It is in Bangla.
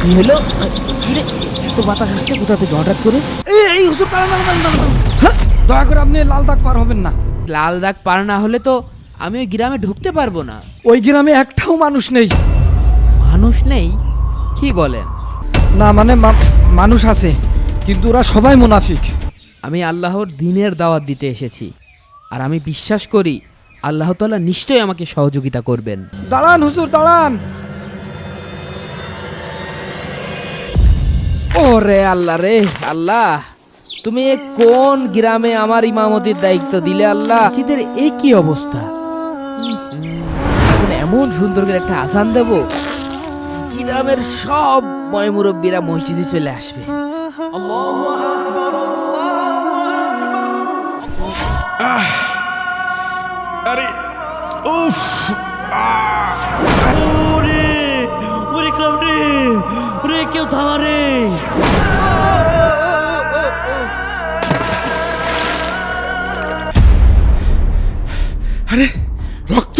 কি হলো? কিরে, এত বাতাস আসছে কোথা থেকে হঠাৎ করে? এই হুজুর দাঁড়ান। হ্যাঁ, দয়া করে আপনি লাল দাগ পার হবেন না। লাল দাগ পার না হলে তো আমি ওই গ্রামে ঢুকতে পারবো না। ওই গ্রামে একটাও মানুষ নেই। মানুষ নেই? কি বলেন? না মানে মানুষ আছে, কিন্তু ওরা সবাই মুনাফিক। আমি আল্লাহর দ্বীনের দাওয়াত দিতে এসেছি, আর আমি বিশ্বাস করি আল্লাহ তাআলা নিশ্চয়ই আমাকে সহযোগিতা করবেন। দাঁড়ান হুজুর দাঁড়ান। ওরে আল্লাহ রে আল্লাহ, তুমি এ কোন গ্রামে আমার ইমামতির দায়িত্ব দিলে আল্লাহ? মসজিদের এই কি অবস্থা? এখন এমন সুন্দর করে একটা আজান দেব, গ্রামের সব ময়মুরব্বীরা মসজিদে চলে আসবে। আরে উফ ওরে ওরে ক্লাব রে, ওরে কেউ থামা রে। আরে রক্ত